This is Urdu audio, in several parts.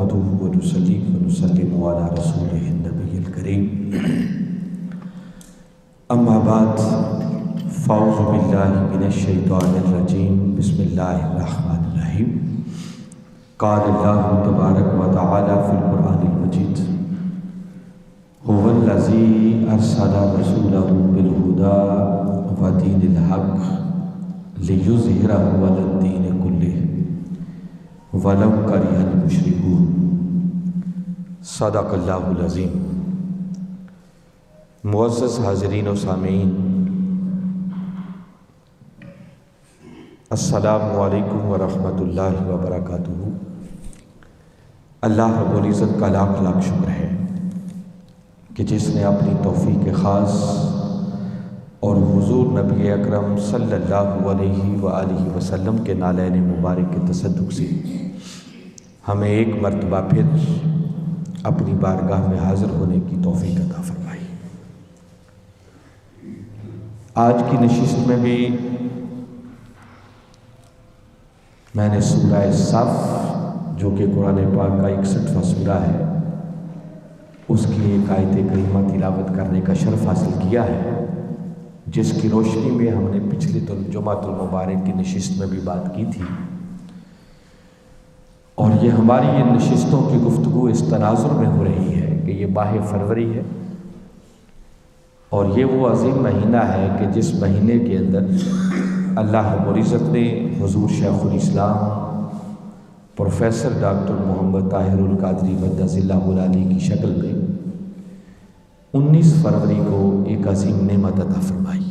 نحمده ونصلي ونسلم على رسوله النبي الكريم اما بعد فاعوذ بالله من الشيطان الرجيم بسم الله الرحمن الرحيم قال الله تبارك وتعالى في القرآن المجيد هو الذي أرسل رسوله بالهدى ودين الحق ليظهره على الدين كله ولو كره المشركون صدق اللہ العظیم۔ معزز حاضرین و سامعین، السلام علیکم ورحمۃ اللہ وبرکاتہ۔ اللہ رب العزت کا لاکھ لاکھ شکر ہے کہ جس نے اپنی توفیق خاص اور حضور نبی اکرم صلی اللہ علیہ وآلہ وسلم کے نالین مبارک کے تصدق سے ہمیں ایک مرتبہ پھر اپنی بارگاہ میں حاضر ہونے کی توفیق عطا فرمائی۔ آج کی نشست میں بھی میں نے سورہ صف جو کہ قرآن پاک کا 61واں سورہ ہے اس کی ایک آیت کریمہ تلاوت کرنے کا شرف حاصل کیا ہے، جس کی روشنی میں ہم نے پچھلی جمعۃ المبارک کی نشست میں بھی بات کی تھی، اور یہ ہماری یہ نشستوں کی گفتگو اس تناظر میں ہو رہی ہے کہ یہ ماہ فروری ہے اور یہ وہ عظیم مہینہ ہے کہ جس مہینے کے اندر اللہ رب العزت نے حضور شیخ الاسلام پروفیسر ڈاکٹر محمد طاہر القادری مدظ اللہ العلی کی شکل میں 19 فروری کو ایک عظیم نعمت عطا فرمائی۔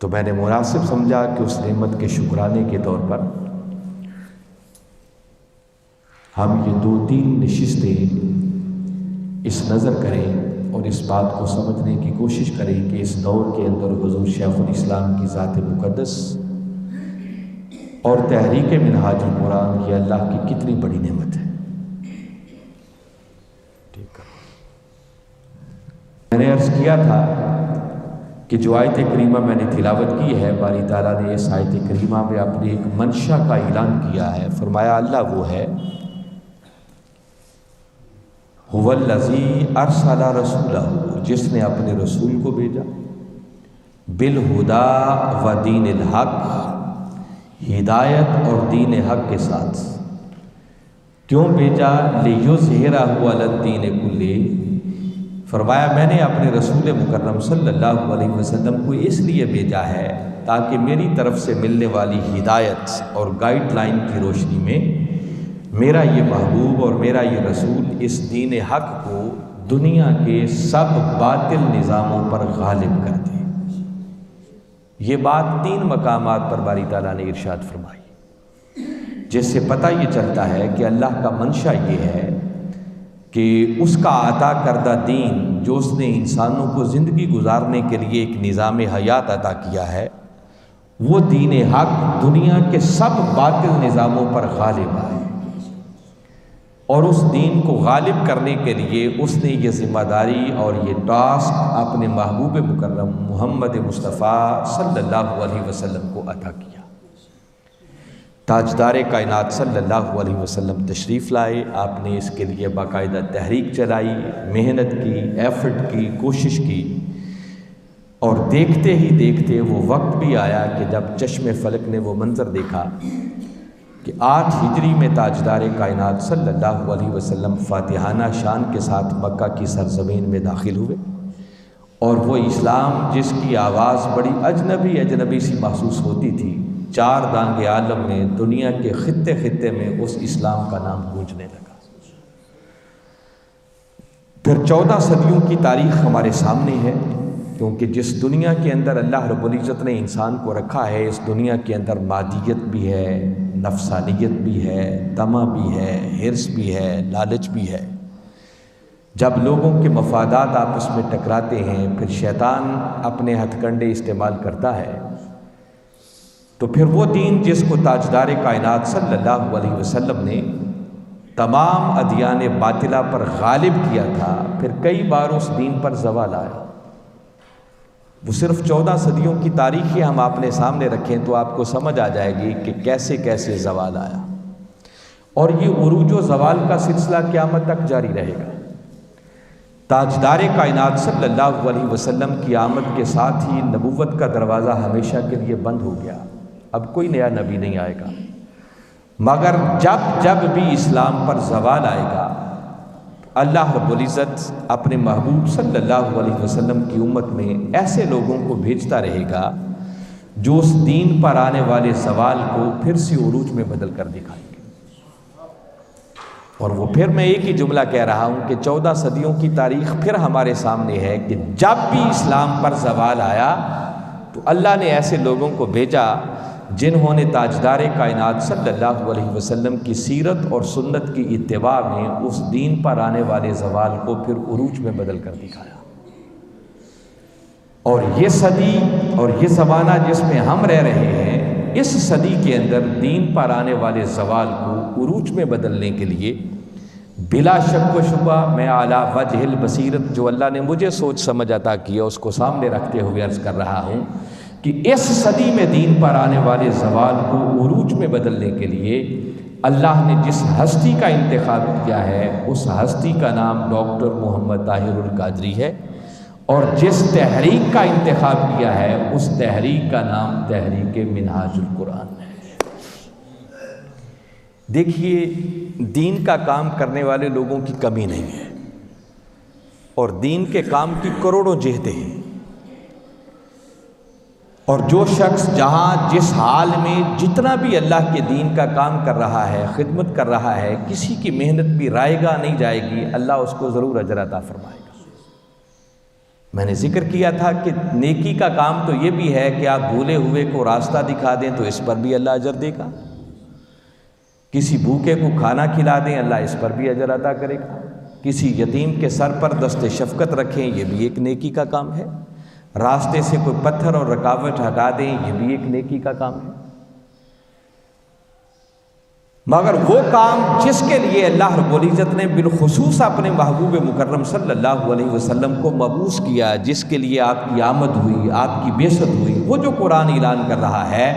تو میں نے مناسب سمجھا کہ اس نعمت کے شکرانے کے طور پر ہم یہ 2-3 نشستیں اس نظر کریں اور اس بات کو سمجھنے کی کوشش کریں کہ اس دور کے اندر حضور شیخ الاسلام کی ذات مقدس اور تحریک منہاج القرآن یہ اللہ کی کتنی بڑی نعمت ہے۔ میں نے عرض کیا تھا کہ جو آیت کریمہ میں نے تلاوت کی ہے، باری تعالیٰ نے اس آیت کریمہ میں اپنی ایک منشا کا اعلان کیا ہے۔ فرمایا اللہ وہ ہے هو الذی ارسل رسولہ، جس نے اپنے رسول کو بھیجا، بالہدا و دین الحق، ہدایت اور دین حق کے ساتھ۔ کیوں بھیجا؟ لیظہرہ علی الدین کلہ، فرمایا میں نے اپنے رسول مکرم صلی اللہ علیہ وسلم کو اس لیے بھیجا ہے تاکہ میری طرف سے ملنے والی ہدایت اور گائیڈ لائن کی روشنی میں میرا یہ محبوب اور میرا یہ رسول اس دین حق کو دنیا کے سب باطل نظاموں پر غالب کر دے۔ یہ بات 3 مقامات پر باری تعالیٰ نے ارشاد فرمائی، جس سے پتہ یہ چلتا ہے کہ اللہ کا منشا یہ ہے کہ اس کا عطا کردہ دین جو اس نے انسانوں کو زندگی گزارنے کے لیے ایک نظام حیات عطا کیا ہے، وہ دین حق دنیا کے سب باطل نظاموں پر غالب آئے، اور اس دین کو غالب کرنے کے لیے اس نے یہ ذمہ داری اور یہ ٹاسک اپنے محبوب مکرم محمد مصطفیٰ صلی اللہ علیہ وسلم کو عطا کیا۔ تاجدار کائنات صلی اللہ علیہ وسلم تشریف لائے، آپ نے اس کے لیے باقاعدہ تحریک چلائی، محنت کی، ایفرٹ کی، کوشش کی، اور دیکھتے ہی دیکھتے وہ وقت بھی آیا کہ جب چشم فلک نے وہ منظر دیکھا کہ 8 ہجری میں تاجدار کائنات صلی اللہ علیہ وسلم فاتحانہ شان کے ساتھ مکہ کی سرزمین میں داخل ہوئے، اور وہ اسلام جس کی آواز بڑی اجنبی سی محسوس ہوتی تھی، 4 دانگ عالم میں دنیا کے خطے خطے میں اس اسلام کا نام گونجنے لگا۔ پھر 14 صدیوں کی تاریخ ہمارے سامنے ہے، کیونکہ جس دنیا کے اندر اللہ رب العزت نے انسان کو رکھا ہے، اس دنیا کے اندر مادیت بھی ہے، نفسانیت بھی ہے، طمع بھی ہے، حرص بھی ہے، لالچ بھی ہے۔ جب لوگوں کے مفادات آپس میں ٹکراتے ہیں، پھر شیطان اپنے ہتھ کنڈے استعمال کرتا ہے، تو پھر وہ دین جس کو تاجدار کائنات صلی اللہ علیہ وسلم نے تمام ادیان باطلہ پر غالب کیا تھا، پھر کئی بار اس دین پر زوال آیا۔ وہ صرف 14 صدیوں کی تاریخ ہی ہم اپنے سامنے رکھیں تو آپ کو سمجھ آ جائے گی کہ کیسے کیسے زوال آیا۔ اور یہ عروج و زوال کا سلسلہ قیامت تک جاری رہے گا۔ تاجدار کائنات صلی اللہ علیہ وسلم کی آمد کے ساتھ ہی نبوت کا دروازہ ہمیشہ کے لیے بند ہو گیا، اب کوئی نیا نبی نہیں آئے گا، مگر جب بھی اسلام پر زوال آئے گا اللہ رب العزت اپنے محبوب صلی اللہ علیہ وسلم کی امت میں ایسے لوگوں کو بھیجتا رہے گا جو اس دین پر آنے والے زوال کو پھر سے عروج میں بدل کر دکھائیں گے۔ اور وہ پھر میں ایک ہی جملہ کہہ رہا ہوں کہ 14 صدیوں کی تاریخ پھر ہمارے سامنے ہے کہ جب بھی اسلام پر زوال آیا تو اللہ نے ایسے لوگوں کو بھیجا جنہوں نے تاجدار کائنات صلی اللہ علیہ وسلم کی سیرت اور سنت کی اتباع میں اس دین پر آنے والے زوال کو پھر عروج میں بدل کر دکھایا۔ اور یہ صدی اور یہ زمانہ جس میں ہم رہ رہے ہیں، اس صدی کے اندر دین پر آنے والے زوال کو عروج میں بدلنے کے لیے بلا شک و شبہ میں اعلیٰ وجہ البصیرت جو اللہ نے مجھے سوچ سمجھ عطا کیا اس کو سامنے رکھتے ہوئے عرض کر رہا ہوں کہ اس صدی میں دین پر آنے والے زوال کو عروج میں بدلنے کے لیے اللہ نے جس ہستی کا انتخاب کیا ہے اس ہستی کا نام ڈاکٹر محمد طاہر القادری ہے، اور جس تحریک کا انتخاب کیا ہے اس تحریک کا نام تحریک منہاج القرآن ہے۔ دیکھیے، دین کا کام کرنے والے لوگوں کی کمی نہیں ہے، اور دین کے کام کی کروڑوں جہتیں ہیں، اور جو شخص جہاں جس حال میں جتنا بھی اللہ کے دین کا کام کر رہا ہے، خدمت کر رہا ہے، کسی کی محنت بھی رائے گاہ نہیں جائے گی، اللہ اس کو ضرور اجر عطا فرمائے گا۔ میں نے ذکر کیا تھا کہ نیکی کا کام تو یہ بھی ہے کہ آپ بھولے ہوئے کو راستہ دکھا دیں تو اس پر بھی اللہ اجر دے گا، کسی بھوکے کو کھانا کھلا دیں اللہ اس پر بھی اجر عطا کرے گا، کسی یتیم کے سر پر دست شفقت رکھیں یہ بھی ایک نیکی کا کام ہے، راستے سے کوئی پتھر اور رکاوٹ ہٹا دیں یہ بھی ایک نیکی کا کام ہے۔ مگر وہ کام جس کے لیے اللہ رب العزت نے بالخصوص اپنے محبوب مکرم صلی اللہ علیہ وسلم کو مبعوث کیا، جس کے لیے آپ کی آمد ہوئی، آپ کی بعثت ہوئی، وہ جو قرآن اعلان کر رہا ہے،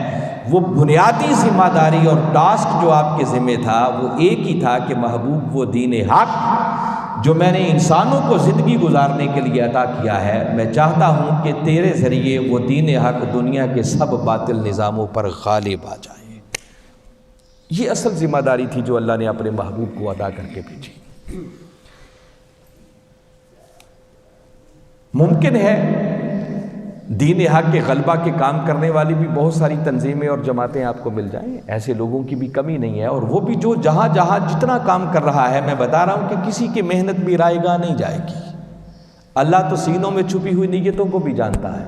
وہ بنیادی ذمہ داری اور ٹاسک جو آپ کے ذمہ تھا وہ ایک ہی تھا کہ محبوب وہ دین حق جو میں نے انسانوں کو زندگی گزارنے کے لیے عطا کیا ہے، میں چاہتا ہوں کہ تیرے ذریعے وہ دین حق دنیا کے سب باطل نظاموں پر غالب آ جائے۔ یہ اصل ذمہ داری تھی جو اللہ نے اپنے محبوب کو ادا کر کے بھیجی۔ ممکن ہے دین حق کے غلبہ کے کام کرنے والی بھی بہت ساری تنظیمیں اور جماعتیں آپ کو مل جائیں، ایسے لوگوں کی بھی کمی نہیں ہے، اور وہ بھی جو جہاں جتنا کام کر رہا ہے، میں بتا رہا ہوں کہ کسی کی محنت بھی رائے گاہ نہیں جائے گی۔ اللہ تو سینوں میں چھپی ہوئی نیتوں کو بھی جانتا ہے،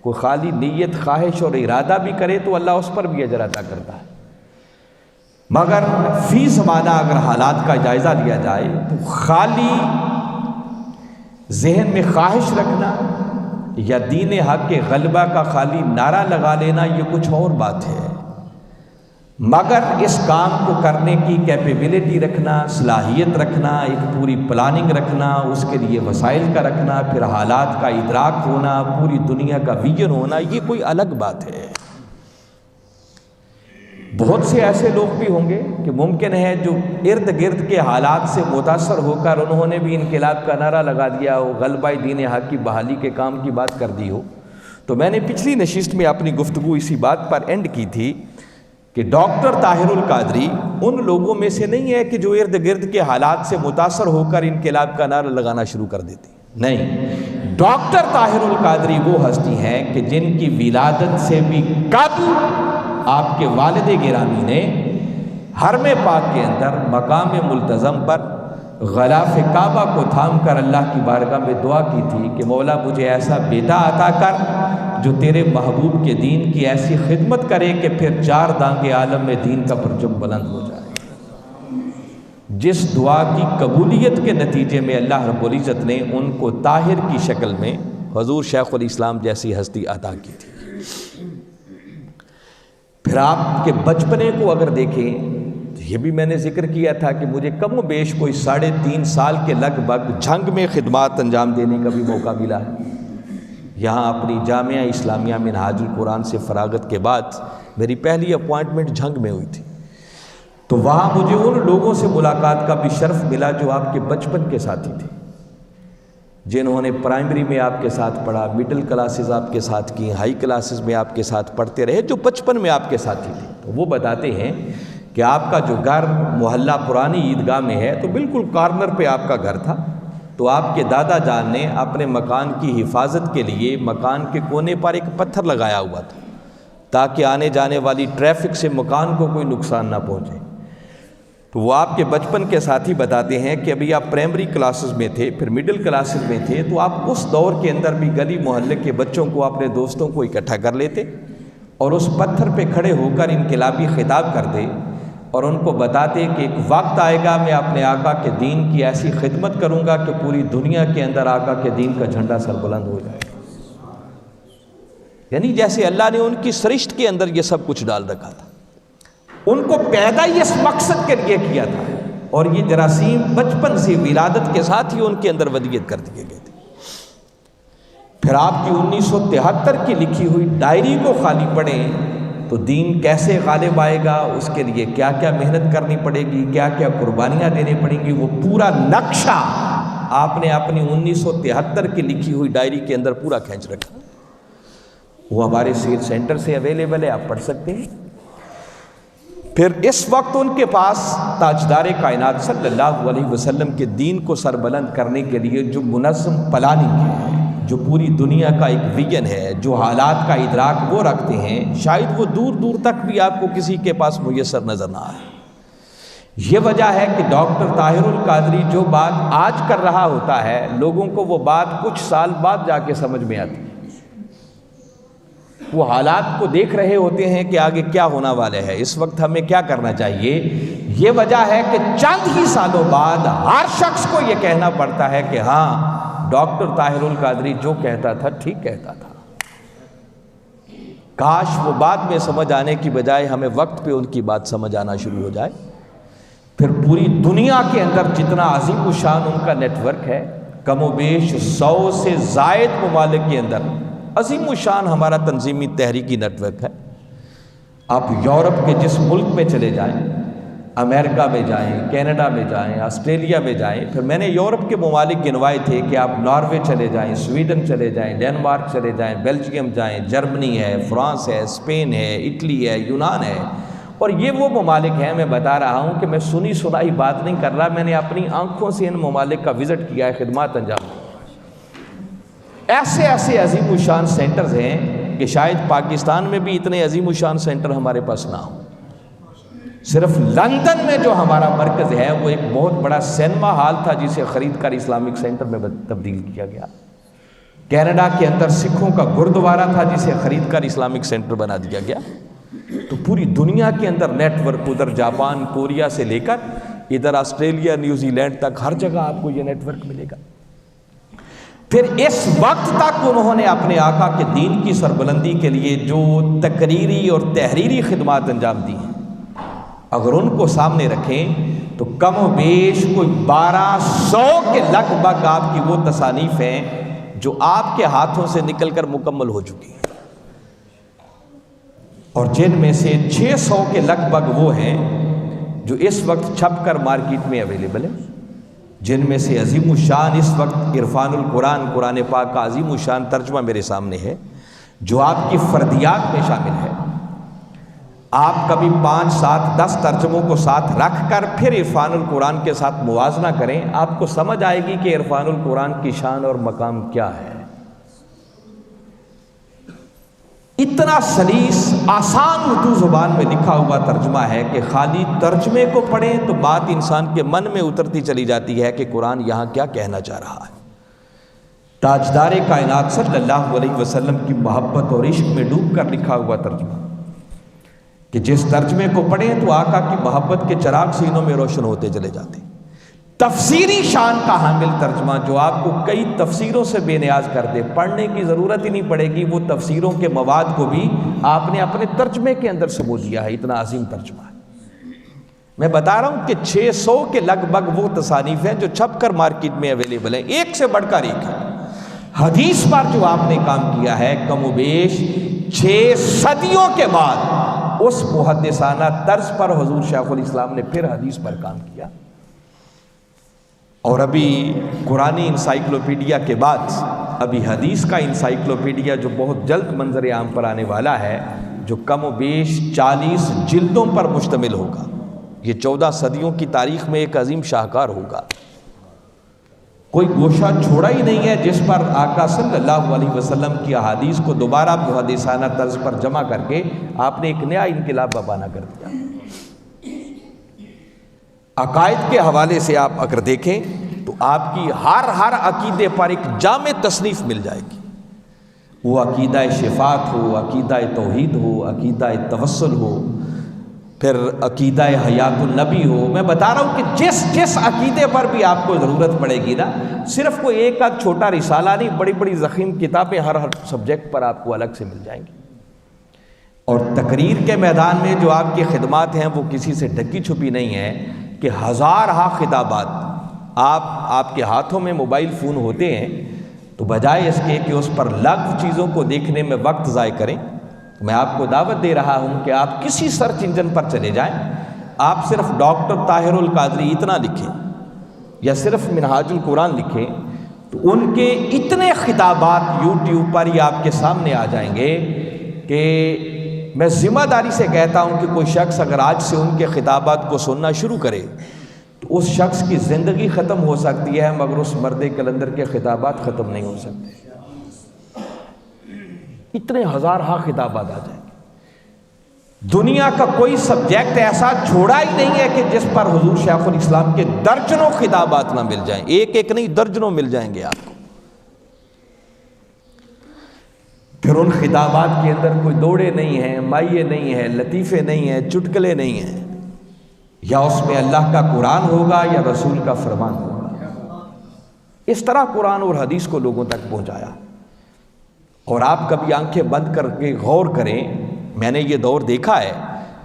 کوئی خالی نیت، خواہش اور ارادہ بھی کرے تو اللہ اس پر بھی اجر عطا کرتا ہے، مگر فی زمانہ اگر حالات کا جائزہ لیا جائے تو خالی ذہن میں خواہش رکھنا یا دین حق کے غلبہ کا خالی نعرہ لگا لینا یہ کچھ اور بات ہے، مگر اس کام کو کرنے کی کیپیبلٹی رکھنا، صلاحیت رکھنا، ایک پوری پلاننگ رکھنا، اس کے لیے وسائل کا رکھنا، پھر حالات کا ادراک ہونا، پوری دنیا کا ویژن ہونا، یہ کوئی الگ بات ہے۔ بہت سے ایسے لوگ بھی ہوں گے کہ ممکن ہے جو ارد گرد کے حالات سے متاثر ہو کر انہوں نے بھی انقلاب کا نعرہ لگا دیا ہو، غلبہ دین حق کی بحالی کے کام کی بات کر دی ہو۔ تو میں نے پچھلی نشست میں اپنی گفتگو اسی بات پر اینڈ کی تھی کہ ڈاکٹر طاہر القادری ان لوگوں میں سے نہیں ہے کہ جو ارد گرد کے حالات سے متاثر ہو کر انقلاب کا نعرہ لگانا شروع کر دیتی، نہیں، ڈاکٹر طاہر القادری وہ ہستی ہیں کہ جن کی ولادت سے بھی قبل آپ کے والد گرامی نے حرم پاک کے اندر مقام ملتزم پر غلاف کعبہ کو تھام کر اللہ کی بارگاہ میں دعا کی تھی کہ مولا مجھے ایسا بیٹا عطا کر جو تیرے محبوب کے دین کی ایسی خدمت کرے کہ پھر چار دانگ عالم میں دین کا پرچم بلند ہو جائے۔ جس دعا کی قبولیت کے نتیجے میں اللہ رب العزت نے ان کو طاہر کی شکل میں حضور شیخ الاسلام جیسی ہستی عطا کی تھی۔ پھر آپ کے بچپنے کو اگر دیکھیں تو یہ بھی میں نے ذکر کیا تھا کہ مجھے کم و بیش کوئی 3.5 سال کے لگ بھگ جھنگ میں خدمات انجام دینے کا بھی موقع ملا ہے۔ یہاں اپنی جامعہ اسلامیہ منہاج القرآن سے فراغت کے بعد میری پہلی اپوائنٹمنٹ جھنگ میں ہوئی تھی، تو وہاں مجھے ان لوگوں سے ملاقات کا بھی شرف ملا جو آپ کے بچپن کے ساتھی تھے، جنہوں نے پرائمری میں آپ کے ساتھ پڑھا، مڈل کلاسز آپ کے ساتھ کی، ہائی کلاسز میں آپ کے ساتھ پڑھتے رہے، جو بچپن میں آپ کے ساتھی تھے۔ تو وہ بتاتے ہیں کہ آپ کا جو گھر محلہ پرانی عیدگاہ میں ہے تو بالکل کارنر پہ آپ کا گھر تھا، تو آپ کے دادا جان نے اپنے مکان کی حفاظت کے لیے مکان کے کونے پر ایک پتھر لگایا ہوا تھا تاکہ آنے جانے والی ٹریفک سے مکان کو کوئی نقصان نہ پہنچے۔ تو وہ آپ کے بچپن کے ساتھی بتاتے ہیں کہ ابھی آپ پرائمری کلاسز میں تھے، پھر مڈل کلاسز میں تھے، تو آپ اس دور کے اندر بھی گلی محلے کے بچوں کو، اپنے دوستوں کو اکٹھا کر لیتے اور اس پتھر پہ کھڑے ہو کر انقلابی خطاب کرتے اور ان کو بتاتے کہ ایک وقت آئے گا میں اپنے آقا کے دین کی ایسی خدمت کروں گا کہ پوری دنیا کے اندر آقا کے دین کا جھنڈا سربلند ہو جائے گا۔ یعنی جیسے اللہ نے ان کی سرشت کے اندر یہ سب کچھ ڈال رکھا تھا، ان کو پیدا ہی اس مقصد کے لیے کیا تھا، اور یہ جراثیم بچپن سے ولادت کے ساتھ ہی ان کے اندر ودیت کر دیے گئے تھے۔ پھر آپ کی 1973 کی لکھی ہوئی ڈائری کو خالی پڑھیں تو دین کیسے غالب آئے گا، اس کے لیے کیا کیا محنت کرنی پڑے گی، کیا کیا قربانیاں دینی پڑیں گی، وہ پورا نقشہ آپ نے اپنی 1973 کی لکھی ہوئی ڈائری کے اندر پورا کھینچ رکھا۔ وہ ہمارے سیل سینٹر سے اویلیبل ہے، آپ پڑھ سکتے ہیں۔ پھر اس وقت ان کے پاس تاجدار کائنات صلی اللہ علیہ وسلم کے دین کو سربلند کرنے کے لیے جو منظم پلاننگ ہے، جو پوری دنیا کا ایک ویژن ہے، جو حالات کا ادراک وہ رکھتے ہیں، شاید وہ دور دور تک بھی آپ کو کسی کے پاس میسر نظر نہ آئے۔ یہ وجہ ہے کہ ڈاکٹر طاہر القادری جو بات آج کر رہا ہوتا ہے، لوگوں کو وہ بات کچھ سال بعد جا کے سمجھ میں آتی ہے۔ وہ حالات کو دیکھ رہے ہوتے ہیں کہ آگے کیا ہونا والے ہے، اس وقت ہمیں کیا کرنا چاہیے۔ یہ وجہ ہے کہ چند ہی سالوں بعد ہر شخص کو یہ کہنا پڑتا ہے کہ ہاں ڈاکٹر طاہر القادری جو کہتا تھا ٹھیک کہتا تھا۔ کاش وہ بعد میں سمجھ آنے کی بجائے ہمیں وقت پہ ان کی بات سمجھ آنا شروع ہو جائے۔ پھر پوری دنیا کے اندر جتنا عظیم الشان ان کا نیٹ ورک ہے، کم و بیش 100 سے زائد ممالک کے اندر عظیم الشان ہمارا تنظیمی تحریکی نیٹ ورک ہے۔ آپ یورپ کے جس ملک میں چلے جائیں، امریکہ میں جائیں، کینیڈا میں جائیں، آسٹریلیا میں جائیں، پھر میں نے یورپ کے ممالک گنوائے تھے کہ آپ ناروے چلے جائیں، سویڈن چلے جائیں، ڈینمارک چلے جائیں، بیلجیم جائیں، جرمنی ہے، فرانس ہے، اسپین ہے، اٹلی ہے، یونان ہے، اور یہ وہ ممالک ہیں، میں بتا رہا ہوں کہ میں سنی سنائی بات نہیں کر رہا، میں نے اپنی آنکھوں سے ان ممالک کا وزٹ کیا ہے، خدمات انجام دی۔ ایسے ایسے عظیم الشان سینٹرز ہیں کہ شاید پاکستان میں بھی اتنے عظیم الشان سینٹر ہمارے پاس نہ ہوں۔ صرف لندن میں جو ہمارا مرکز ہے وہ ایک بہت بڑا سینما ہال تھا جسے خرید کر اسلامک سینٹر میں تبدیل کیا گیا۔ کینیڈا کے اندر سکھوں کا گردوارہ تھا جسے خرید کر اسلامک سینٹر بنا دیا گیا۔ تو پوری دنیا کے اندر نیٹ ورک، ادھر جاپان، کوریا سے لے کر ادھر آسٹریلیا، نیوزی لینڈ تک ہر جگہ آپ کو یہ نیٹ ورک ملے گا۔ پھر اس وقت تک انہوں نے اپنے آقا کے دین کی سربلندی کے لیے جو تقریری اور تحریری خدمات انجام دی ہیں، اگر ان کو سامنے رکھیں تو کم و بیش کوئی 1200 کے لگ بھگ آپ کی وہ تصانیف ہیں جو آپ کے ہاتھوں سے نکل کر مکمل ہو چکی ہیں، اور جن میں سے 600 کے لگ بھگ وہ ہیں جو اس وقت چھپ کر مارکیٹ میں اویلیبل ہیں، جن میں سے عظیم الشان اس وقت عرفان القرآن، قرآن پاک کا عظیم الشان ترجمہ میرے سامنے ہے جو آپ کی فردیات میں شامل ہے۔ آپ کبھی 5، 7، 10 ترجموں کو ساتھ رکھ کر پھر عرفان القرآن کے ساتھ موازنہ کریں، آپ کو سمجھ آئے گی کہ عرفان القرآن کی شان اور مقام کیا ہے۔ اتنا سلیس، آسان اردو زبان میں لکھا ہوا ترجمہ ہے کہ خالی ترجمے کو پڑھیں تو بات انسان کے من میں اترتی چلی جاتی ہے کہ قرآن یہاں کیا کہنا چاہ رہا ہے۔ تاجدار کائنات صلی اللہ علیہ وسلم کی محبت اور عشق میں ڈوب کر لکھا ہوا ترجمہ کہ جس ترجمے کو پڑھیں تو آقا کی محبت کے چراغ سینوں میں روشن ہوتے چلے جاتے ہیں۔ تفسیری شان کا حامل ترجمہ جو آپ کو کئی تفسیروں سے بے نیاز کر دے، پڑھنے کی ضرورت ہی نہیں پڑے گی، وہ تفسیروں کے مواد کو بھی آپ نے اپنے ترجمے کے اندر سمو دیا ہے، اتنا عظیم ترجمہ ہے۔ میں بتا رہا ہوں کہ 600 کے لگ بھگ وہ تصانیف ہیں جو چھپ کر مارکیٹ میں اویلیبل ہیں، ایک سے بڑھ کر ایک ہے۔ حدیث پر جو آپ نے کام کیا ہے، کم و بیش 6 صدیوں کے بعد اس محدثانہ طرز پر حضور شیخ الاسلام نے پھر حدیث پر کام کیا۔ اور ابھی قرآنی انسائکلوپیڈیا کے بعد ابھی حدیث کا انسائکلوپیڈیا جو بہت جلد منظر عام پر آنے والا ہے، جو کم و بیش 40 جلدوں پر مشتمل ہوگا۔ یہ 14 صدیوں کی تاریخ میں ایک عظیم شاہکار ہوگا۔ کوئی گوشہ چھوڑا ہی نہیں ہے جس پر آقا صلی اللہ علیہ وسلم کی احادیث کو دوبارہ محدثانہ طرز پر جمع کر کے آپ نے ایک نیا انقلاب برپا کر دیا۔ عقائد کے حوالے سے آپ اگر دیکھیں تو آپ کی ہر عقیدے پر ایک جامع تصنیف مل جائے گی، وہ عقیدہ شفاعت ہو، عقیدہ توحید ہو، عقیدہ توسل ہو، پھر عقیدہ حیات النبی ہو۔ میں بتا رہا ہوں کہ جس عقیدے پر بھی آپ کو ضرورت پڑے گی نا، صرف کوئی ایک آدھ چھوٹا رسالہ نہیں، بڑی بڑی ضخیم کتابیں ہر سبجیکٹ پر آپ کو الگ سے مل جائیں گی۔ اور تقریر کے میدان میں جو آپ کی خدمات ہیں وہ کسی سے ڈھکی چھپی نہیں ہے کہ ہزارہ خطابات آپ کے ہاتھوں میں موبائل فون ہوتے ہیں، تو بجائے اس کے کہ اس پر لغو چیزوں کو دیکھنے میں وقت ضائع کریں، میں آپ کو دعوت دے رہا ہوں کہ آپ کسی سرچ انجن پر چلے جائیں، آپ صرف ڈاکٹر طاہر القادری اتنا لکھیں یا صرف منہاج القرآن لکھیں، تو ان کے اتنے خطابات یوٹیوب پر ہی آپ کے سامنے آ جائیں گے کہ میں ذمہ داری سے کہتا ہوں کہ کوئی شخص اگر آج سے ان کے خطابات کو سننا شروع کرے تو اس شخص کی زندگی ختم ہو سکتی ہے، مگر اس مرد کلندر کے خطابات ختم نہیں ہو سکتے۔ اتنے ہزارہ خطابات آ جائیں گے۔ دنیا کا کوئی سبجیکٹ ایسا چھوڑا ہی نہیں ہے کہ جس پر حضور شیخ الاسلام کے درجنوں خطابات نہ مل جائیں، ایک ایک نہیں درجنوں مل جائیں گے آپ کو۔ پھر ان خطابات کے اندر کوئی دوڑے نہیں ہیں، مائے نہیں ہیں، لطیفے نہیں ہیں، چٹکلے نہیں ہیں، یا اس میں اللہ کا قرآن ہوگا یا رسول کا فرمان ہوگا۔ اس طرح قرآن اور حدیث کو لوگوں تک پہنچایا۔ اور آپ کبھی آنکھیں بند کر کے غور کریں، میں نے یہ دور دیکھا ہے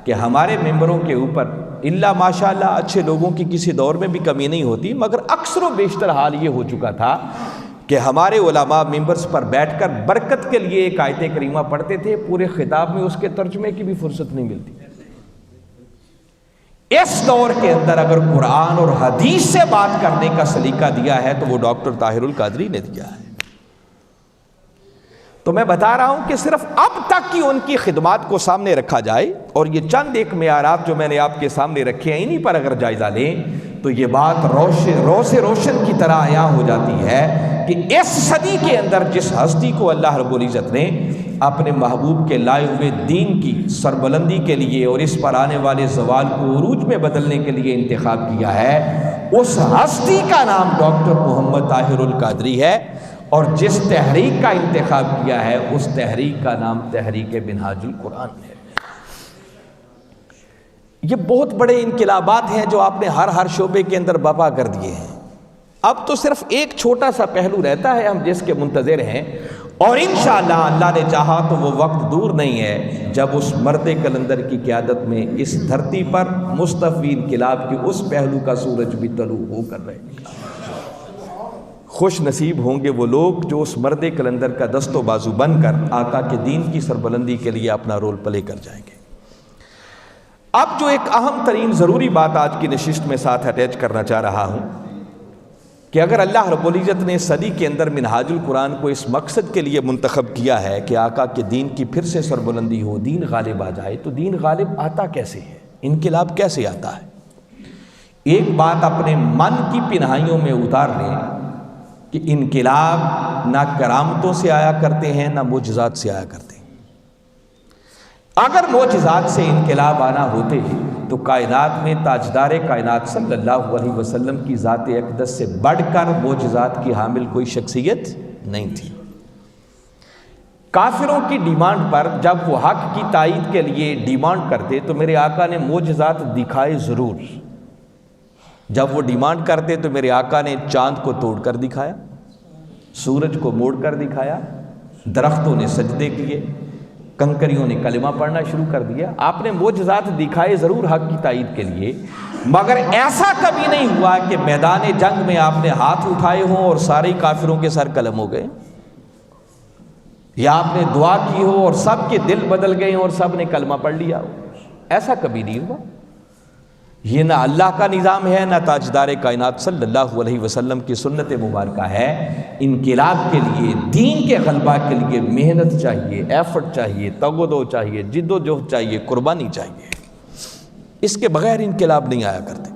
کہ ہمارے ممبروں کے اوپر اللہ ماشاءاللہ اچھے لوگوں کی کسی دور میں بھی کمی نہیں ہوتی، مگر اکثر و بیشتر حال یہ ہو چکا تھا کہ ہمارے علماء ممبرز پر بیٹھ کر برکت کے لیے ایک آیت کریمہ پڑھتے تھے، پورے خطاب میں اس کے ترجمے کی بھی فرصت نہیں ملتی۔ اس دور کے اندر اگر قرآن اور حدیث سے بات کرنے کا سلیقہ دیا ہے تو وہ ڈاکٹر طاہر القادری نے دیا ہے۔ تو میں بتا رہا ہوں کہ صرف اب تک کی ان کی خدمات کو سامنے رکھا جائے، اور یہ چند ایک معیارات جو میں نے آپ کے سامنے رکھے ہیں، انہی پر اگر جائزہ لیں تو یہ بات روشن کی طرح عیاں ہو جاتی ہے کہ اس صدی کے اندر جس ہستی کو اللہ رب العزت نے اپنے محبوب کے لائے ہوئے دین کی سربلندی کے لیے اور اس پر آنے والے زوال کو عروج میں بدلنے کے لیے انتخاب کیا ہے، اس ہستی کا نام ڈاکٹر محمد طاہر القادری ہے، اور جس تحریک کا انتخاب کیا ہے اس تحریک کا نام تحریک منہاج القرآن ہے۔ یہ بہت بڑے انقلابات ہیں جو آپ نے ہر شعبے کے اندر برپا کر دیے ہیں۔ اب تو صرف ایک چھوٹا سا پہلو رہتا ہے ہم جس کے منتظر ہیں، اور انشاءاللہ اللہ نے چاہا تو وہ وقت دور نہیں ہے جب اس مرد کلندر کی قیادت میں اس دھرتی پر مصطفی انقلاب کے اس پہلو کا سورج بھی طلوع ہو کر رہے گا۔ خوش نصیب ہوں گے وہ لوگ جو اس مرد کلندر کا دست و بازو بن کر آقا کے دین کی سربلندی کے لیے اپنا رول پلے کر جائیں گے۔ اب جو ایک اہم ترین ضروری بات آج کی نشست میں ساتھ اٹیچ کرنا چاہ رہا ہوں کہ اگر اللہ رب العزت نے صدی کے اندر منہاج القرآن کو اس مقصد کے لیے منتخب کیا ہے کہ آقا کے دین کی پھر سے سربلندی ہو، دین غالب آ جائے، تو دین غالب آتا کیسے ہے؟ انقلاب کیسے آتا ہے؟ ایک بات اپنے من کی پنہائیوں میں اتار لیں کہ انقلاب نہ کرامتوں سے آیا کرتے ہیں نہ معجزات سے آیا کرتے ہیں۔ اگر معجزات سے انقلاب آنا ہوتے تو کائنات میں تاجدار کائنات صلی اللہ علیہ وسلم کی ذات اقدس سے بڑھ کر معجزات کی حامل کوئی شخصیت نہیں تھی۔ کافروں کی ڈیمانڈ پر جب وہ حق کی تائید کے لیے ڈیمانڈ کرتے تو میرے آقا نے معجزات دکھائے ضرور۔ جب وہ ڈیمانڈ کرتے تو میرے آقا نے چاند کو توڑ کر دکھایا، سورج کو موڑ کر دکھایا، درختوں نے سجدے کیے، کنکریوں نے کلمہ پڑھنا شروع کر دیا۔ آپ نے معجزات دکھائے ضرور حق کی تائید کے لیے، مگر ایسا کبھی نہیں ہوا کہ میدان جنگ میں آپ نے ہاتھ اٹھائے ہوں اور سارے کافروں کے سر قلم ہو گئے، یا آپ نے دعا کی ہو اور سب کے دل بدل گئے اور سب نے کلمہ پڑھ لیا ہو۔ ایسا کبھی نہیں ہوا. یہ نہ اللہ کا نظام ہے، نہ تاجدار کائنات صلی اللہ علیہ وسلم کی سنت مبارکہ ہے. انقلاب کے لیے، دین کے غلبہ کے لیے محنت چاہیے، ایفرٹ چاہیے، تگ و دو چاہیے، جد و جہد چاہیے، قربانی چاہیے. اس کے بغیر انقلاب نہیں آیا کرتے.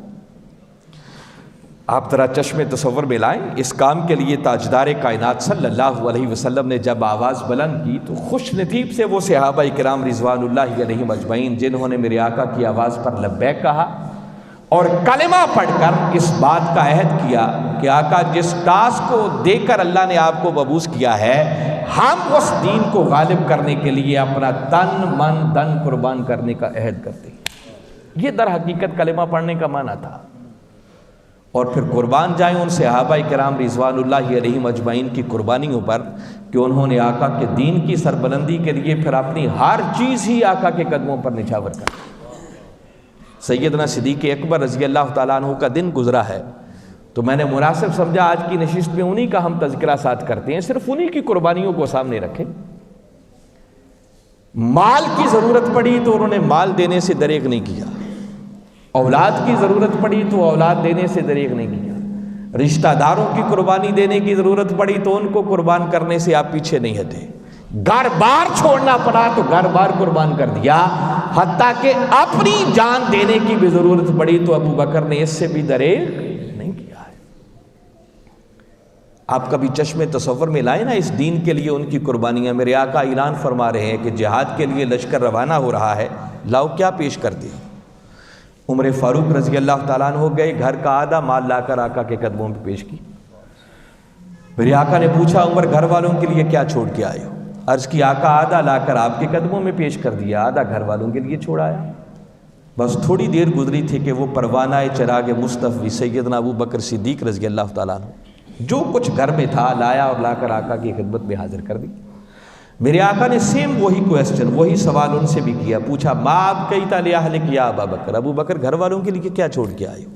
آپ ذرا چشم تصور میں لائیں، اس کام کے لیے تاجدار کائنات صلی اللہ علیہ وسلم نے جب آواز بلند کی تو خوش نصیب سے وہ صحابہ کرام رضوان اللہ علیہم اجمعین جنہوں نے میرے آقا کی آواز پر لبیک کہا اور کلمہ پڑھ کر اس بات کا عہد کیا کہ آقا جس ٹاسک کو دے کر اللہ نے آپ کو مبعوث کیا ہے، ہم اس دین کو غالب کرنے کے لیے اپنا تن من دن قربان کرنے کا عہد کرتے ہیں. یہ در حقیقت کلمہ پڑھنے کا معنی تھا. اور پھر قربان جائیں ان صحابہ کرام رضوان اللہ علیہم اجمعین کی قربانیوں پر کہ انہوں نے آقا کے دین کی سربلندی کے لیے پھر اپنی ہر چیز ہی آقا کے قدموں پر نچھاور کر. سیدنا صدیق اکبر رضی اللہ تعالیٰ عنہ کا دن گزرا ہے تو میں نے مناسب سمجھا آج کی نشست میں انہی کا ہم تذکرہ ساتھ کرتے ہیں، صرف انہی کی قربانیوں کو سامنے رکھیں. مال کی ضرورت پڑی تو انہوں نے مال دینے سے دریغ نہیں کیا، اولاد کی ضرورت پڑی تو اولاد دینے سے دریغ نہیں کیا، رشتہ داروں کی قربانی دینے کی ضرورت پڑی تو ان کو قربان کرنے سے آپ پیچھے نہیں ہٹے، گھر بار چھوڑنا پڑا تو گھر بار قربان کر دیا، حتیٰ کہ اپنی جان دینے کی بھی ضرورت پڑی تو ابو بکر نے اس سے بھی دریغ نہیں کیا ہے. آپ کبھی چشم تصور میں لائیں نا اس دین کے لیے ان کی قربانیاں. میرے آقا اعلان فرما رہے ہیں کہ جہاد کے لیے لشکر روانہ ہو رہا ہے، لاؤ کیا پیش کر دیں. عمر فاروق رضی اللہ تعالیٰ عنہ گئے، گھر کا آدھا مال لا کر آقا کے قدموں پہ پیش کی. میرے آقا نے پوچھا عمر گھر والوں کے لیے کیا چھوڑ کے آئے ہو؟ عرض کی آقا آدھا لا کر آپ کے قدموں میں پیش کر دیا، آدھا گھر والوں کے لیے چھوڑ آیا. بس تھوڑی دیر گزری تھی کہ وہ پروانہ چراغ مصطفی سیدنا ابو بکر صدیق رضی اللہ تعالیٰ عنہ جو کچھ گھر میں تھا لایا اور لا کر آقا کی خدمت میں حاضر کر دی. میرے آقا نے سیم وہی کویسچن، وہی سوال ان سے بھی کیا. پوچھا ما ابقیت لأہلک یا ابا بکر، ابو بکر گھر والوں کے لیے کیا چھوڑ کے آئے ہو؟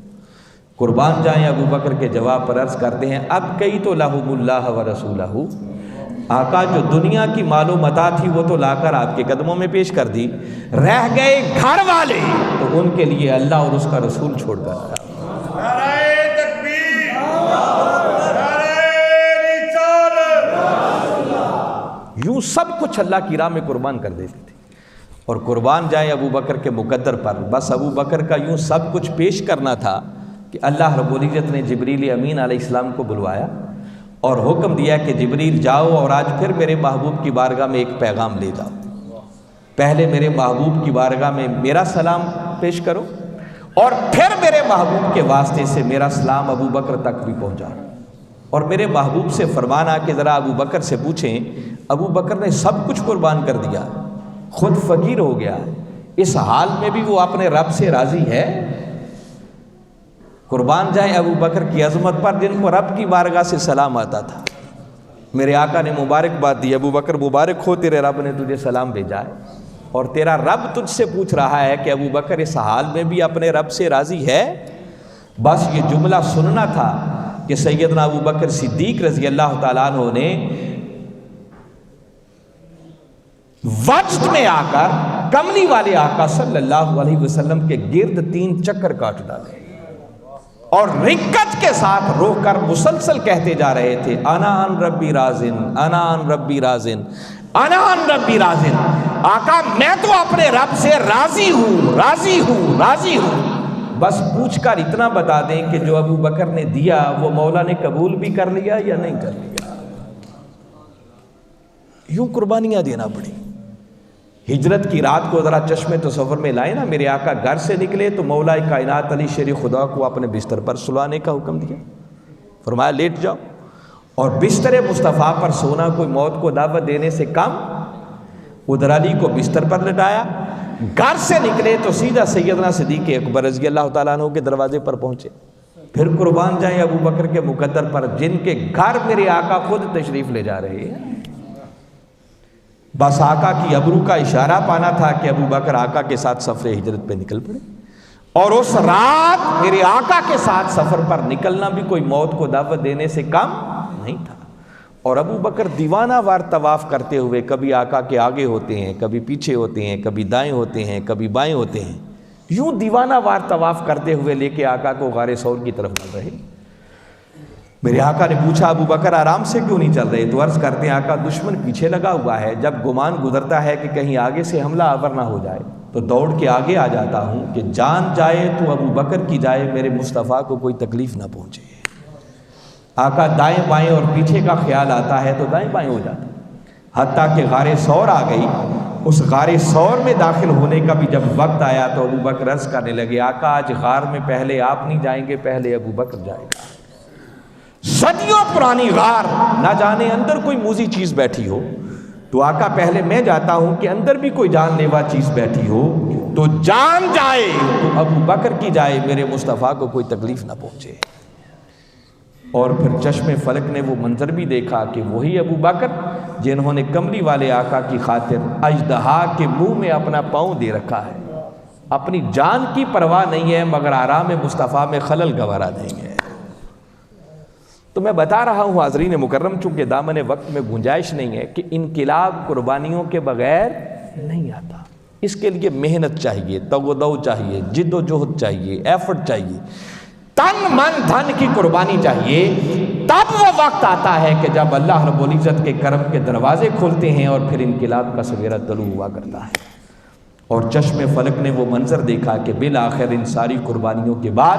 قربان جائیں ابو بکر کے جواب پر عرض کرتے ہیں ابقیت لہم اللہ ورسولہ، آقا جو دنیا کی مال و متاع تھی وہ تو لا کر آپ کے قدموں میں پیش کر دی، رہ گئے گھر والے تو ان کے لیے اللہ اور اس کا رسول چھوڑ کر. یوں سب کچھ اللہ کی راہ میں قربان کر دیتے تھے. اور قربان جائیں ابو بکر کے مقدر پر، بس ابو بکر کا یوں سب کچھ پیش کرنا تھا کہ اللہ رب العزت نے جبریل امین علیہ السلام کو بلوایا اور حکم دیا کہ جبریل جاؤ اور آج پھر میرے محبوب کی بارگاہ میں ایک پیغام لے جاؤ. پہلے میرے محبوب کی بارگاہ میں میرا سلام پیش کرو اور پھر میرے محبوب کے واسطے سے میرا سلام ابو بکر تک بھی پہنچاؤ. اور میرے محبوب سے فرمانا کہ ذرا ابو بکر سے پوچھیں، ابو بکر نے سب کچھ قربان کر دیا، خود فقیر ہو گیا، اس حال میں بھی وہ اپنے رب سے راضی ہے. قربان جائیں ابو بکر کی عظمت پر جن کو رب کی بارگاہ سے سلام آتا تھا. میرے آقا نے مبارکباد دی، ابو بکر مبارک ہو تیرے رب نے تجھے سلام بھیجا ہے اور تیرا رب تجھ سے پوچھ رہا ہے کہ ابو بکر اس حال میں بھی اپنے رب سے راضی ہے. بس یہ جملہ سننا تھا کہ سیدنا ابو بکر صدیق رضی اللہ تعالیٰ عنہ نے وجد میں آ کر کملی والے آقا صلی اللہ علیہ وسلم کے گرد 3 چکر کاٹ ڈالے اور رکت کے ساتھ رو کر مسلسل کہتے جا رہے تھے انا عن ربی راضٍ، انا عن ربی راضٍ، انا عن ربی راضٍ. آقا میں تو اپنے رب سے راضی ہوں، راضی ہوں، راضی ہوں. بس پوچھ کر اتنا بتا دیں کہ جو ابو بکر نے دیا وہ مولا نے قبول بھی کر لیا یا نہیں کر لیا. یوں قربانیاں دینا پڑی. ہجرت کی رات کو ذرا چشم تصور میں لائیں نا. میرے آقا گھر سے نکلے تو مولا کائنات علی شیر خدا کو اپنے بستر پر سلانے کا حکم دیا، فرمایا لیٹ جاؤ. اور بستر مصطفیٰ پر سونا کوئی موت کو دعوت دینے سے کم. ادھر علی کو بستر پر لٹایا. گھر سے نکلے تو سیدھا سیدنا صدیق اکبر رضی اللہ تعالیٰ عنہ کے دروازے پر پہنچے. پھر قربان جائیں ابو بکر کے مقدر پر جن کے گھر میرے آقا خود تشریف لے جا رہے ہیں. بس آقا کی ابرو کا اشارہ پانا تھا کہ ابو بکر آقا کے ساتھ سفر ہجرت پہ نکل پڑے. اور اس رات میرے آقا کے ساتھ سفر پر نکلنا بھی کوئی موت کو دعوت دینے سے کم نہیں تھا. اور ابو بکر دیوانہ وار طواف کرتے ہوئے کبھی آقا کے آگے ہوتے ہیں، کبھی پیچھے ہوتے ہیں، کبھی دائیں ہوتے ہیں، کبھی بائیں ہوتے ہیں، یوں دیوانہ وار طواف کرتے ہوئے لے کے آقا کو غار ثور کی طرف چل رہے۔ میرے آقا نے پوچھا ابو بکر آرام سے کیوں نہیں چل رہے؟ تو عرض کرتے ہیں آقا دشمن پیچھے لگا ہوا ہے، جب گمان گزرتا ہے کہ کہیں آگے سے حملہ آور نہ ہو جائے تو دوڑ کے آگے آ جاتا ہوں کہ جان جائے تو ابو بکر کی جائے، میرے مصطفیٰ کو کوئی تکلیف نہ پہنچے۔ آقا دائیں بائیں اور پیچھے کا خیال آتا ہے تو دائیں بائیں ہو جاتا، حتیٰ کہ غار ثور آ گئی۔ اس غار ثور میں داخل ہونے کا بھی جب وقت آیا تو ابو بکر عرض کرنے لگے آقا آج غار میں پہلے آپ نہیں جائیں گے، پہلے ابو بکر جائے گا۔ صدیوں پرانی غار، نہ جانے اندر کوئی موذی چیز بیٹھی ہو تو آقا پہلے میں جاتا ہوں کہ اندر بھی کوئی جان لیوا چیز بیٹھی ہو تو جان جائے تو ابو بکر کی جائے، میرے مصطفیٰ کو کوئی تکلیف نہ پہنچے۔ اور پھر چشم فلک نے وہ منظر بھی دیکھا کہ وہی ابو بکر جنہوں نے کملی والے آقا کی خاطر اژدہا کے منہ میں اپنا پاؤں دے رکھا ہے، اپنی جان کی پرواہ نہیں ہے مگر آرام مصطفیٰ میں خلل گوارا نہیں ہے۔ تو میں بتا رہا ہوں حاضرین مکرم، چونکہ دامن وقت میں گنجائش نہیں ہے کہ انقلاب قربانیوں کے بغیر نہیں آتا، اس کے لیے محنت چاہیے، تگ و دو چاہیے، جد و جہد چاہیے، ایفرٹ چاہیے، تن من دھن کی قربانی چاہیے۔ تب وہ وقت آتا ہے کہ جب اللہ رب العزت کے کرم کے دروازے کھولتے ہیں اور پھر انقلاب کا سویرا طلوع ہوا کرتا ہے۔ اور چشم فلک نے وہ منظر دیکھا کہ بالآخر ان ساری قربانیوں کے بعد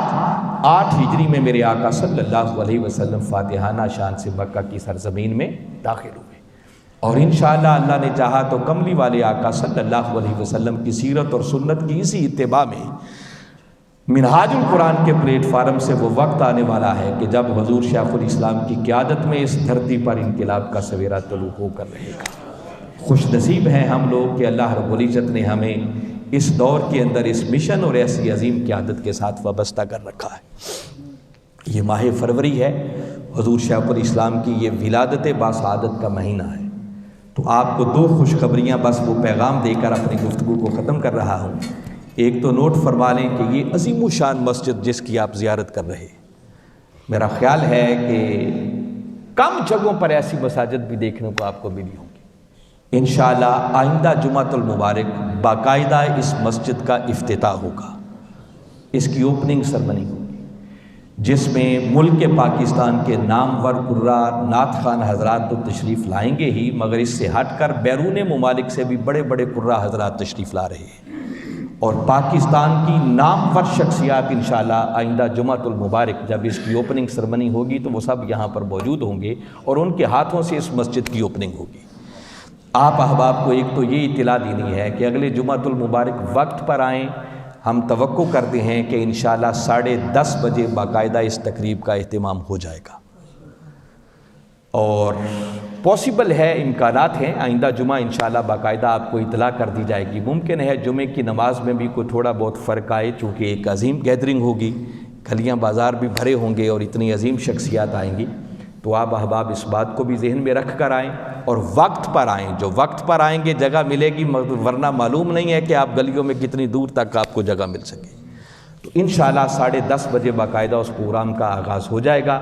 8 ہجری میں میرے آقا صلی اللہ علیہ وسلم فاتحانہ شان سے مکہ کی سرزمین میں داخل ہوئے، اور انشاءاللہ اللہ نے چاہا تو کملی والے آقا صلی اللہ علیہ وسلم کی سیرت اور سنت کی اسی اتباع میں منہاج القرآن کے پلیٹ فارم سے وہ وقت آنے والا ہے کہ جب حضور شیخ الاسلام کی قیادت میں اس دھرتی پر انقلاب کا سویرا طلوع ہو کر رہے گا۔ خوش نصیب ہیں ہم لوگ کہ اللہ رب العزت نے ہمیں اس دور کے اندر اس مشن اور ایسی عظیم قیادت کے ساتھ وابستہ کر رکھا ہے۔ یہ ماہ فروری ہے، حضور شیخ الاسلام کی یہ ولادت باسعادت کا مہینہ ہے۔ تو آپ کو 2 خوشخبریاں بس وہ پیغام دے کر اپنی گفتگو کو ختم کر رہا ہوں۔ ایک تو نوٹ فرما لیں کہ یہ عظیم الشان مسجد جس کی آپ زیارت کر رہے، میرا خیال ہے کہ کم جگہوں پر ایسی مساجد بھی دیکھنے کو آپ کو ملی ہوں گی۔ انشاءاللہ آئندہ جمعۃ المبارک باقاعدہ اس مسجد کا افتتاح ہوگا، اس کی اوپننگ سرمنی ہوگی، جس میں ملک پاکستان کے نامور قرا نعت خوان حضرات تو تشریف لائیں گے ہی، مگر اس سے ہٹ کر بیرون ممالک سے بھی بڑے بڑے قرا حضرات تشریف لا رہے ہیں، اور پاکستان کی نامور شخصیات انشاءاللہ آئندہ جمعۃ المبارک جب اس کی اوپننگ سرمنی ہوگی تو وہ سب یہاں پر موجود ہوں گے اور ان کے ہاتھوں سے اس مسجد کی اوپننگ ہوگی۔ آپ احباب کو ایک تو یہ اطلاع دینی ہے کہ اگلے جمعۃ المبارک وقت پر آئیں۔ ہم توقع کرتے ہیں کہ انشاءاللہ 10:30 بجے باقاعدہ اس تقریب کا اہتمام ہو جائے گا، اور پاسبل ہے، امکانات ہیں، آئندہ جمعہ انشاءاللہ باقاعدہ آپ کو اطلاع کر دی جائے گی۔ ممکن ہے جمعے کی نماز میں بھی کوئی تھوڑا بہت فرق آئے، چونکہ ایک عظیم گیدرنگ ہوگی، گلیاں بازار بھی بھرے ہوں گے اور اتنی عظیم شخصیات آئیں گی، تو آپ احباب اس بات کو بھی ذہن میں رکھ کر آئیں اور وقت پر آئیں۔ جو وقت پر آئیں گے جگہ ملے گی، ورنہ معلوم نہیں ہے کہ آپ گلیوں میں کتنی دور تک آپ کو جگہ مل سکے۔ تو انشاءاللہ 10:30 بجے باقاعدہ اس پروگرام کا آغاز ہو جائے گا۔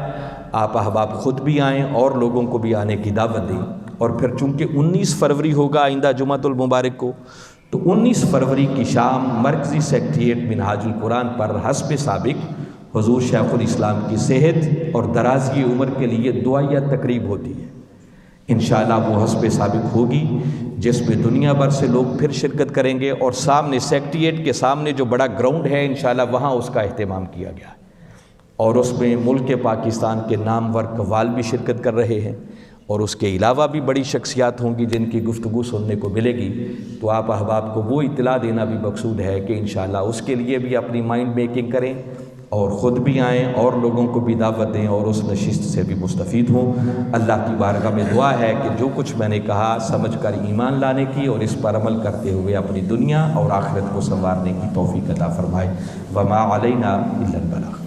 آپ احباب خود بھی آئیں اور لوگوں کو بھی آنے کی دعوت دیں، اور پھر چونکہ 19 فروری ہوگا آئندہ جمعۃ المبارک کو، تو 19 فروری کی شام مرکزی سیکریٹریٹ منہاج القرآن پر حسب سابق حضور شیخ الاسلام کی صحت اور درازی عمر کے لیے دعائیہ تقریب ہوتی ہے۔ انشاءاللہ وہ حسب سابق ہوگی، جس میں دنیا بھر سے لوگ پھر شرکت کریں گے، اور سامنے سیکریٹریٹ کے سامنے جو بڑا گراؤنڈ ہے انشاءاللہ وہاں اس کا اہتمام کیا گیا ہے، اور اس میں ملک پاکستان کے نامور قوال بھی شرکت کر رہے ہیں، اور اس کے علاوہ بھی بڑی شخصیات ہوں گی جن کی گفتگو سننے کو ملے گی۔ تو آپ احباب کو وہ اطلاع دینا بھی مقصود ہے کہ انشاءاللہ اس کے لیے بھی اپنی مائنڈ میکنگ کریں، اور خود بھی آئیں اور لوگوں کو بھی دعوت دیں اور اس نشست سے بھی مستفید ہوں۔ اللہ کی بارگاہ میں دعا ہے کہ جو کچھ میں نے کہا سمجھ کر ایمان لانے کی اور اس پر عمل کرتے ہوئے اپنی دنیا اور آخرت کو سنوارنے کی توفیق عطا فرمائے۔ وما علینا الا البلاغ۔